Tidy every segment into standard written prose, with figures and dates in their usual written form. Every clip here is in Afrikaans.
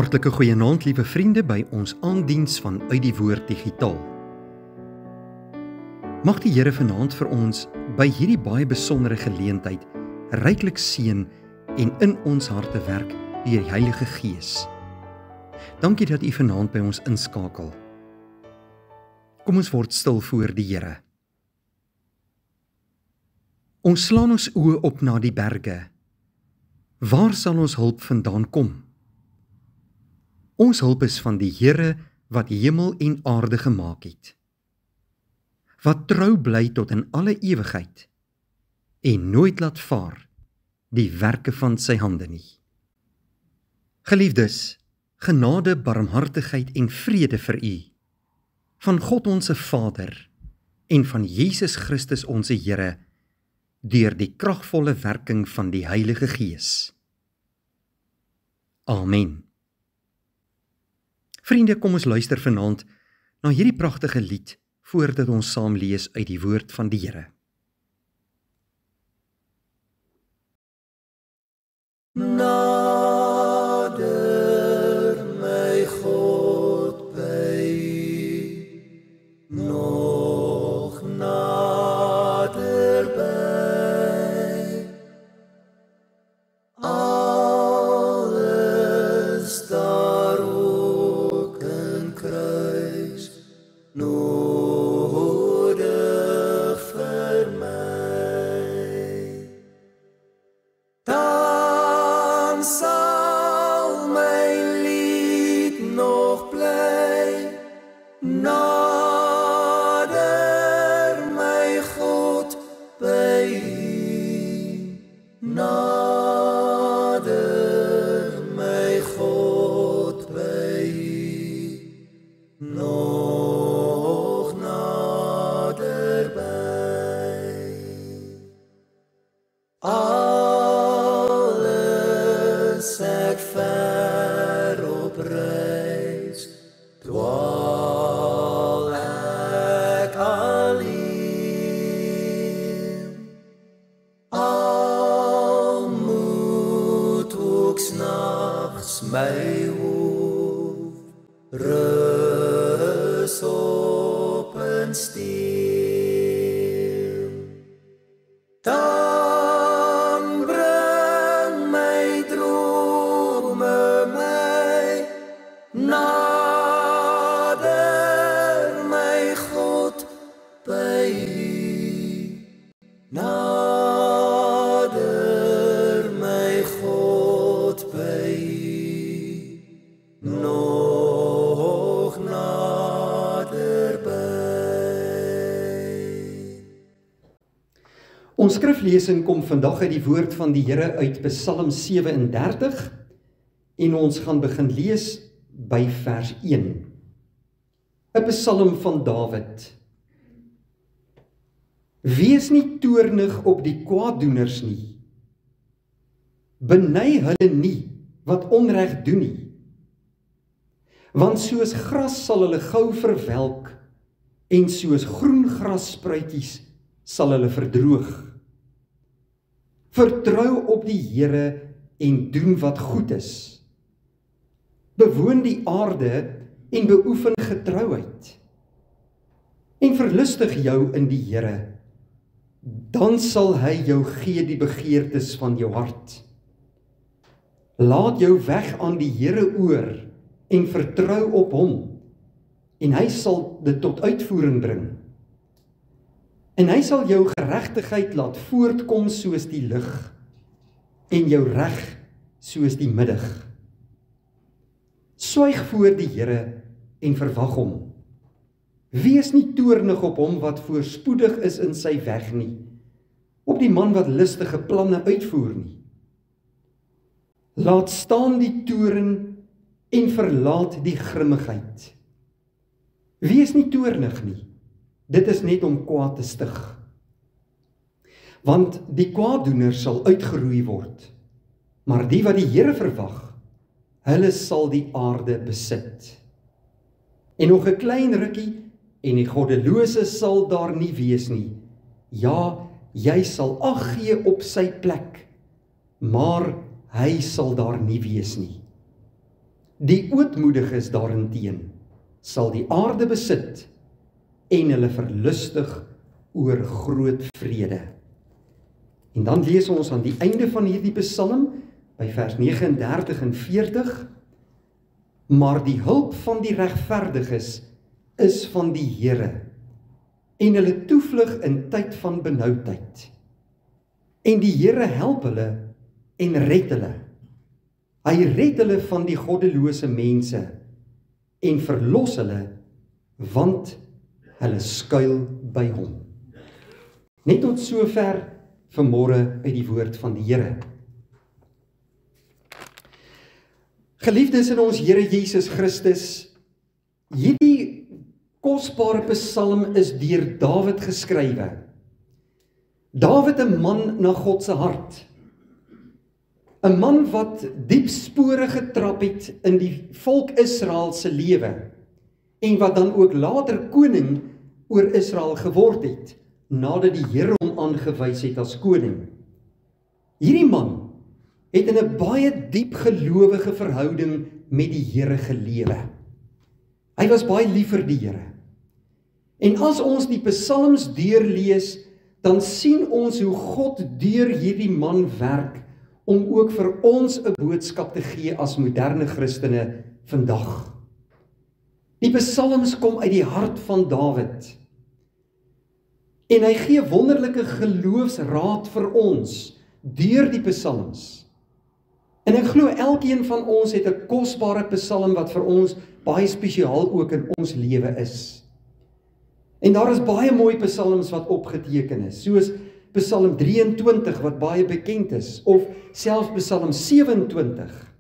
Hartlike goeienaand, liewe vriende, by ons aandiens van Uit die Woord Digitaal. Mag die Here vanaand vir ons by hierdie baie besondere geleentheid ryklik seën en in ons harte werk deur die Heilige Gees. Dankie dat U vanaand by ons inskakel. Kom ons word stil voor die Here. Ons slaan ons oë op na die berge. Waar sal ons hulp vandaan kom? Ons hulp is van die Here wat hemel en aarde gemaak het, wat trou bly tot in alle ewigheid en nooit laat vaar die werke van sy hande nie. Geliefdes, genade, barmhartigheid en vrede vir u, van God onse Vader en van Jesus Christus onse Here, deur die kragvolle werking van die Heilige Gees. Amen. Vriende, kom ons luister vanaand na hierdie pragtige lied voordat ons saam lees uit die woord van die Here. Nader my God by U, nog nader by, alles daar ook in kruis, nodig vir my. Dan sal my lied nog bly, nader my God by U, nader my God by U, nog nader by. Alles ek ver op reis, dwaal ek alleen. Al moet ook s'nachts my hoofd rus op 'n steen. Dan bring my drome my nader my God by U, nader my God by U, nog nader by. Ons skriflesing kom vandag uit die woord van die Here uit Psalm 37 en ons gaan begin lees by vers 1. 'n Psalm van Dawid. Wees nie toornig op die kwaaddoeners nie. Beny hulle nie wat onreg doen nie. Want soos gras sal hulle gou verwelk en soos groen grasspruitjies sal hulle verdroog. Vertrou op die Here en doen wat goed is. Bewoon die aarde en beoefen getrouheid. En verlustig jou in die Here, dan sal hy jou gee die begeertes van jou hart. Laat jou weg aan die Here oor en vertrou op hom, en hy sal dit tot uitvoering bring. En hy sal jou geregtigheid laat voortkom soos die lig, en jou reg soos die middag. Swyg voor die Here en verwag hom. Wees nie toornig op hom wat voorspoedig is in sy weg nie, op die man wat listige planne uitvoer nie. Laat staan die toorn en verlaat die grimmigheid. Wees nie toornig nie, dit is net om kwaad te stig. Want die kwaaddoener sal uitgeroei word, maar die wat die Here verwag, hulle sal die aarde besit. En nog 'n klein rukkie, en die goddelose sal daar nie wees nie. Ja, jy sal ag gee op sy plek, maar hy sal daar nie wees nie. Die ootmoediges daarenteen sal die aarde besit en hulle verlustig oor groot vrede. En dan lees ons aan die einde van hierdie psalm, by vers 39 en 40, maar die hulp van die regverdiges is van die Here, en hulle toevlug in tyd van benoudheid. En die Here help hulle en red hulle. Hy red hulle van die goddelose mense en verlos hulle, want hulle skuil by hom. Net tot sover vanmôre uit die woord van die Here. Geliefdes in ons Here Jesus Christus, hierdie kosbare psalm is deur Dawid geskrywe. Dawid, 'n man na God se hart. 'n man wat diep spore getrap het in die volk Israel se lewe en wat dan ook later koning oor Israel geword het, nadat die Here hom aangewys het as koning. Hierdie man het in 'n baie diep gelowige verhouding met die Here gelewe. Hy was baie lief vir die Here. En as ons die psalms deurlees, dan sien ons hoe God deur hierdie man werk om ook vir ons 'n boodskap te gee as moderne Christene vandag. Die psalms kom uit die hart van Dawid. En hy gee wonderlike geloofsraad vir ons deur die psalms. En ek glo elkeen van ons het 'n kosbare psalm wat vir ons baie spesiaal ook in ons lewe is. En daar is baie mooi psalms wat opgeteken is, soos Psalm 23 wat baie bekend is, of selfs Psalm 27.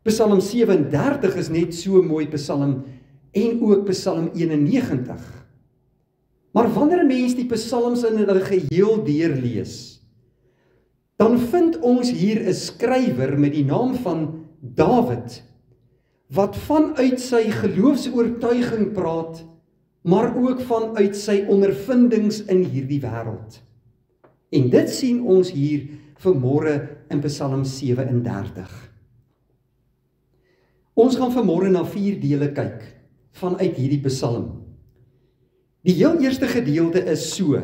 Psalm 37 is net so mooi psalm, en ook Psalm 91. Maar wanneer 'n mens die psalms in hulle geheel deurlees, dan vind ons hier 'n skrywer met die naam van Dawid, wat vanuit sy geloofsoortuiging praat, maar ook vanuit sy ondervindings in hierdie wêreld. En dit sien ons hier vanmôre in Psalm 37. Ons gaan vanmôre na 4 dele kyk vanuit hierdie psalm. Die heel eerste gedeelte is so,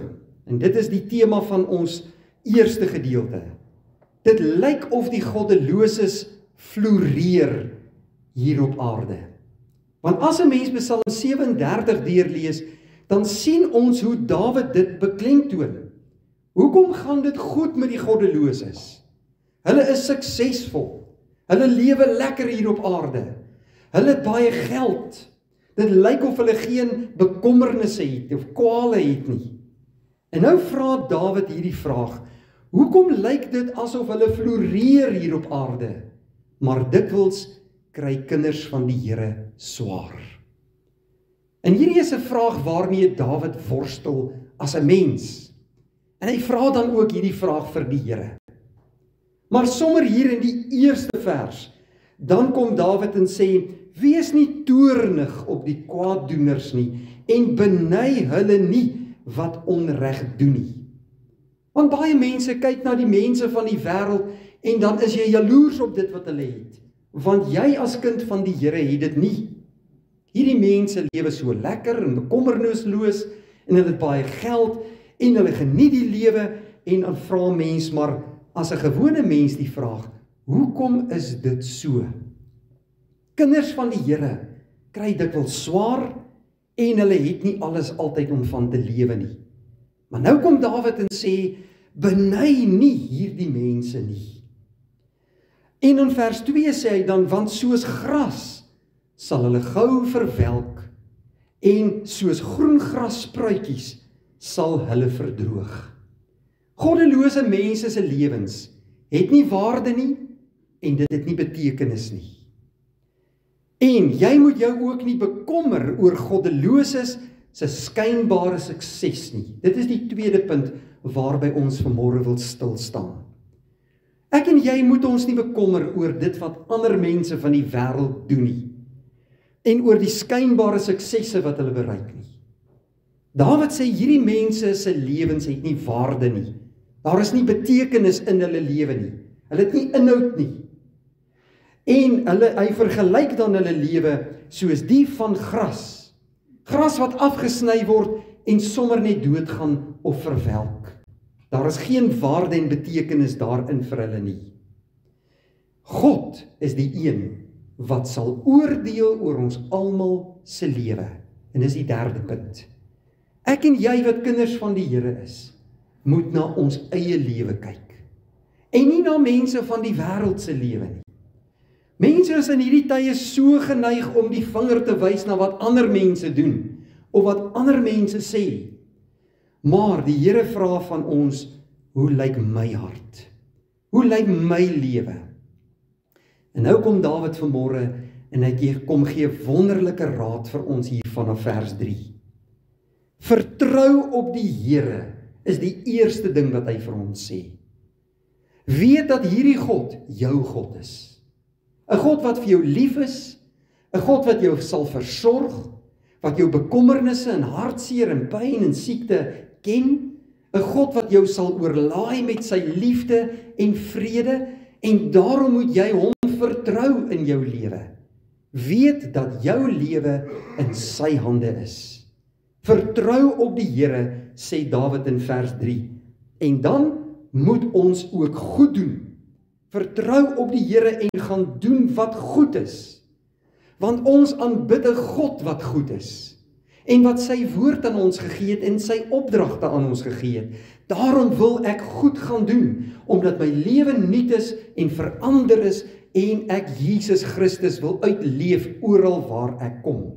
en dit is die tema van ons eerste gedeelte. Dit lyk of die goddeloses floreer hier op aarde. Want as 'n mens Psalm 37 deurlees, dan sien ons hoe Dawid dit beklemtoon. Hoekom gaan dit goed met die goddeloses? Hulle is suksesvol. Hulle lewe lekker hier op aarde. Hulle het baie geld. Dit lyk of hulle geen bekommernisse het of kwale het nie. En nou vra Dawid hierdie vraag: hoekom lyk dit asof hulle floreer hier op aarde, maar dikwels kry kinders van die Here swaar? En hierdie is 'n vraag waarmee Dawid worstel as 'n mens. En hy vra dan ook hierdie vraag vir die Here. Maar sommer hier in die eerste vers, dan kom Dawid en sê: wees nie toornig op die kwaaddoeners nie, en beny hulle nie wat onreg doen nie. Want baie mense kyk na die mense van die wêreld, en dan is jy jaloers op dit wat hulle het. Want jy as kind van die Here het dit nie. Hierdie mense lewe so lekker en bekommernisloos, en hulle het baie geld, en hulle geniet die lewe, en dan vra mens maar as 'n gewone mens die vraag: hoekom is dit so? Kinders van die Here kry dikwels swaar, en hulle het nie alles altyd om van te lewe nie. Maar nou kom Dawid en sê: beny nie hierdie mense nie. En in vers 2 sê hy dan: want soos gras sal hulle gou verwelk, en soos groen grasspruitjies sal hulle verdroog. Goddelose mense se lewens het nie waarde nie, en dit het nie betekenis nie. En jy moet jou ook nie bekommer oor goddeloses se skynbare sukses nie. Dit is die tweede punt waarby ons vanmôre wil stil staan. Ek en jy moet ons nie bekommer oor dit wat ander mense van die wêreld doen nie, en oor die skynbare suksesse wat hulle bereik nie. Dawid sê hierdie mense se lewens het nie waarde nie. Daar is nie betekenis in hulle lewe nie. Hulle het nie inhoud nie. En hy vergelyk dan hulle lewe soos die van gras. Gras wat afgesny word en sommer net doodgaan of verwelk. Daar is geen waarde en betekenis daarin vir hulle nie. God is die een wat sal oordeel oor ons almal se lewe. En dis die derde punt. Ek en jy wat kinders van die Here is, moet na ons eie lewe kyk. En nie na mense van die wêreld se lewe nie. Mense is in hierdie tye so geneig om die vinger te wys na wat ander mense doen, of wat ander mense sê. Maar die Here vra van ons, hoe lyk my hart? Hoe lyk my lewe? En nou kom Dawid vanmôre en hy kom gee wonderlike raad vir ons hier vanaf vers 3. Vertrou op die Here is die eerste ding wat hy vir ons sê. Weet dat hierdie God jou God is. 'n God wat vir jou lief is, 'n God wat jou sal versorg, wat jou bekommernisse en hartseer en pyn en siekte ken, 'n God wat jou sal oorlaai met sy liefde en vrede, en daarom moet jy hom vertrou in jou lewe. Weet dat jou lewe in sy hande is. Vertrou op die Here, sê Dawid in vers 3. En dan moet ons ook goed doen. Vertrou op die Here en gaan doen wat goed is. Want ons aanbid 'n God wat goed is. En wat sy woord aan ons gegee het en sy opdragte aan ons gegee het. Daarom wil ek goed gaan doen, omdat my lewe nuut is en verander is en ek Jesus Christus wil uitleef oral waar ek kom.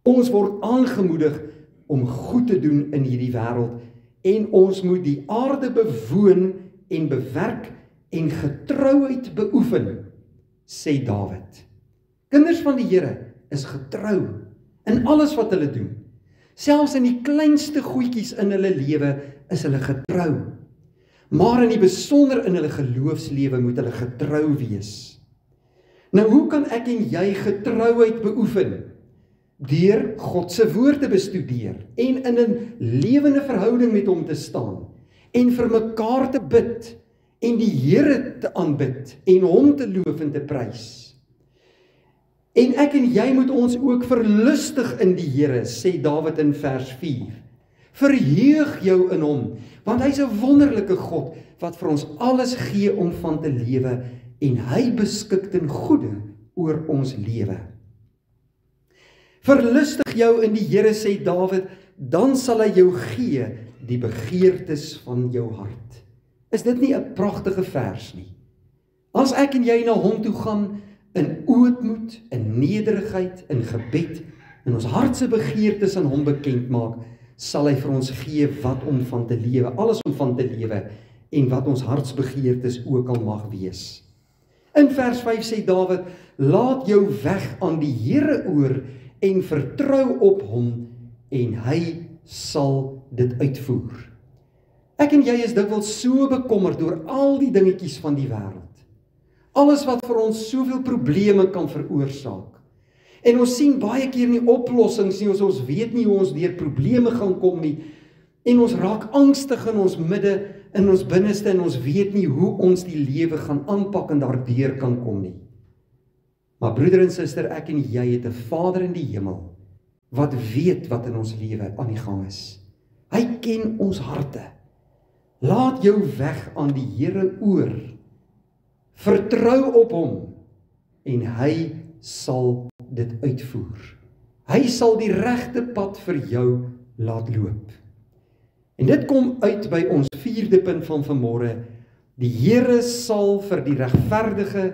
Ons word aangemoedig om goed te doen in hierdie wêreld en ons moet die aarde bewoon en bewerk en getrouheid beoefen, sê Dawid. Kinders van die Here is getrou in alles wat hulle doen. Selfs in die kleinste goedjies in hulle lewe is hulle getrou. Maar in die besonder in hulle geloofslewe moet hulle getrou wees. Nou hoe kan ek en jy getrouheid beoefen? Deur God se woord te bestudeer en in 'n lewende verhouding met hom te staan en vir mekaar te bid en die Here te aanbid en hom te loof en te prys. En ek en jy moet ons ook verlustig in die Here, sê Dawid in vers 4. Verheug jou in hom, want hy's 'n wonderlike God wat vir ons alles gee om van te lewe en hy beskik ten goeie oor ons lewe. Verlustig jou in die Here, sê Dawid, dan sal hy jou gee die begeertes van jou hart. Is dit nie 'n pragtige vers nie? As ek en jy na hom toe gaan in ootmoed, in nederigheid, in gebed, en ons hartse begeertes aan hom bekend maak, sal hy vir ons gee wat om van te lewe, alles om van te lewe, en wat ons hartsbegeertes ook al mag wees. In vers 5 sê Dawid, laat jou weg aan die Here oor, en vertrou op hom, en hy sal dit uitvoer. Ek en jy is dikwels so bekommerd oor al die dingetjies van die wêreld. Alles wat vir ons soveel probleme kan veroorsaak. En ons sien baie keer nie oplossings nie, ons weet nie hoe ons deur probleme gaan kom nie. En ons raak angstig in ons midde, in ons binneste, en ons weet nie hoe ons die lewe gaan aanpak en daardeur kan kom nie. Maar broeder en suster, ek en jy het 'n Vader in die hemel, wat weet wat in ons lewe aan die gang is. Hy ken ons harte. Laat jou weg aan die Here oor. Vertrou op hom, en hy sal dit uitvoer. Hy sal die regte pad vir jou laat loop. En dit kom uit by ons 4de punt van vanmôre. Die Here sal vir die regverdige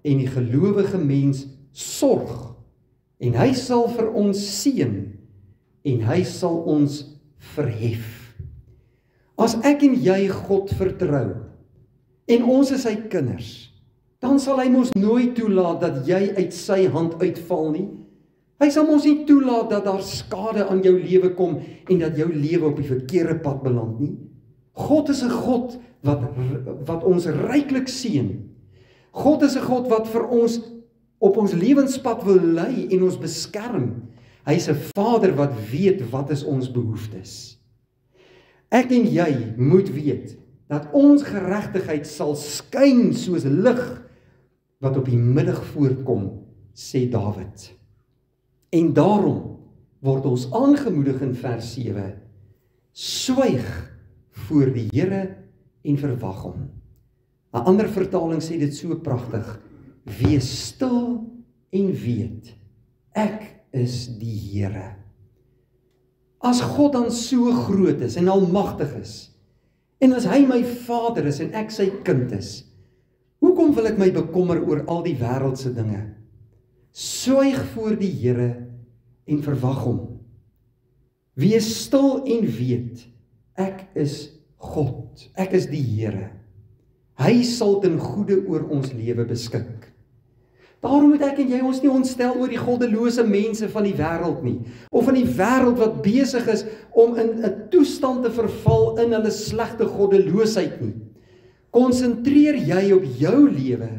en die gelowige mens sorg, en hy sal vir ons seën, en hy sal ons verhef. As ek en jy God vertrou, en ons is sy kinders, dan sal hy mos nooit toelaat dat jy uit sy hand uitval nie. Hy sal mos nie toelaat dat daar skade aan jou lewe kom en dat jou lewe op die verkeerde pad beland nie. God is 'n God wat ons ryklik seën. God is 'n God wat vir ons op ons lewenspad wil lei en ons beskerm. Hy's 'n Vader wat weet wat is ons behoeftes. Ek en jy moet weet dat ons geregtigheid sal skyn soos lig wat op die middag voortkom, sê Dawid. En daarom word ons aangemoedig in vers 7, swyg voor die Here en verwag hom. 'n ander vertaling sê dit so pragtig, wees stil en weet, ek is die Here. As God dan so groot is en almagtig is, en as hy my Vader is en ek sy kind is, hoekom wil ek my bekommer oor al die wêreldse dinge? Swyg voor die Here en verwag hom. Wees stil en weet, ek is God, ek is die Here. Hy sal ten goeie oor ons lewe beskik. Daarom moet ek en jy ons nie ontstel oor die goddelose mense van die wêreld nie, of van die wêreld wat besig is om in 'n toestand te verval in hulle slegte goddeloosheid nie. Konsentreer jy op jou lewe,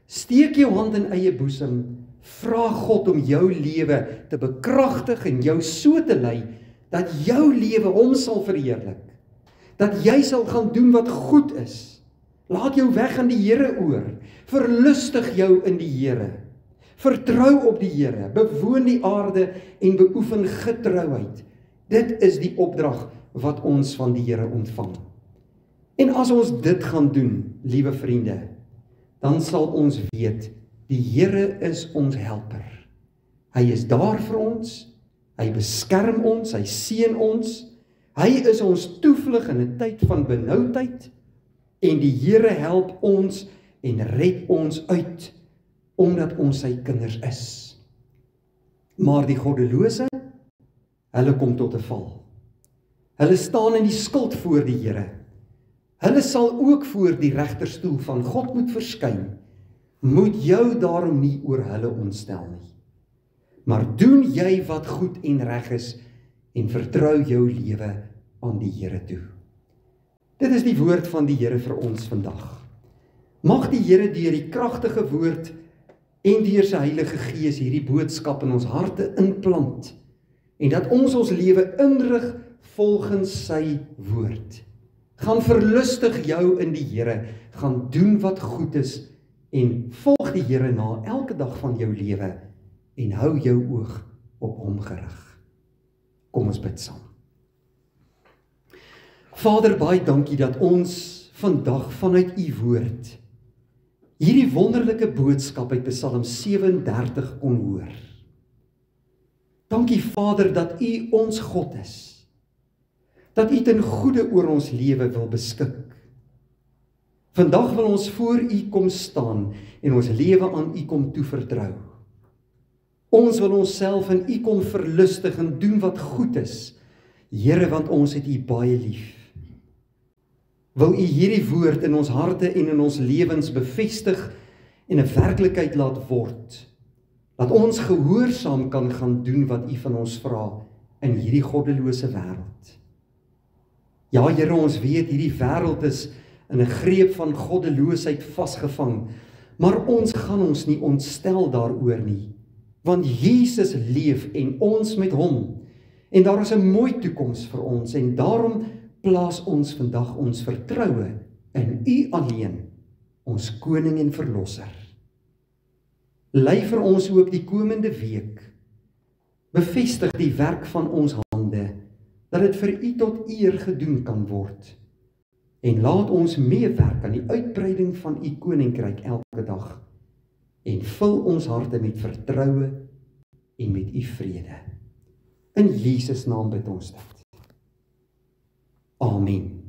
steek jou hand in eie boesem, vra God om jou lewe te bekragtig en jou so te lei, dat jou lewe hom sal verheerlik, dat jy sal gaan doen wat goed is. Laat jou weg aan die Here oor, verlustig jou in die Here, vertrou op die Here, bewoon die aarde en beoefen getrouheid. Dit is die opdrag wat ons van die Here ontvang. En as ons dit gaan doen, liewe vriende, dan sal ons weet, die Here is ons helper. Hy is daar vir ons, hy beskerm ons, hy seën ons, hy is ons toevlug in 'n tyd van benoudheid, en die Here help ons en red ons uit, omdat ons sy kinders is. Maar die goddelose, hulle kom tot 'n val. Hulle staan in die skuld voor die Here. Hulle sal ook voor die regterstoel van God moet verskyn. Moet jou daarom nie oor hulle ontstel nie. Maar doen jy wat goed en reg is, en vertrou jou lewe aan die Here toe. Dit is die woord van die Here vir ons vandag. Mag die Here deur die kragtige woord en deur sy Heilige Gees hierdie boodskap in ons harte inplant, en dat ons lewe inrig volgens sy woord. Gaan verlustig jou in die Here, gaan doen wat goed is, en volg die Here na elke dag van jou lewe, en hou jou oog op hom gerig. Kom ons bid saam. Vader, baie dankie dat ons vandag vanuit u woord hierdie wonderlike boodskap uit Psalm 37 kon hoor. Dankie Vader dat u ons God is, dat u ten goeie oor ons lewe wil beskik. Vandag wil ons voor u kom staan en ons lewe aan u kom toevertrou. Ons wil onsself in u kom verlustig en doen wat goed is, Here, want ons het u baie lief. Wil u hierdie woord in ons harte en in ons lewens bevestig en 'n werklikheid laat word, dat ons gehoorsaam kan gaan doen wat u van ons vra in hierdie goddelose wêreld. Ja, Here, ons weet hierdie wêreld is in 'n greep van goddeloosheid vasgevang, maar ons gaan ons nie ontstel daaroor nie, want Jesus leef en ons met hom, en daar is 'n mooi toekoms vir ons, en daarom plaas ons vandag ons vertroue in u alleen, ons koning en verlosser. Lei vir ons ook die komende week, bevestig die werk van ons hande, dat dit vir u tot eer gedoen kan word, en laat ons meewerk aan die uitbreiding van u koninkryk elke dag, en vul ons harte met vertroue en met u vrede. In Jesus naam bid ons dit. Amen.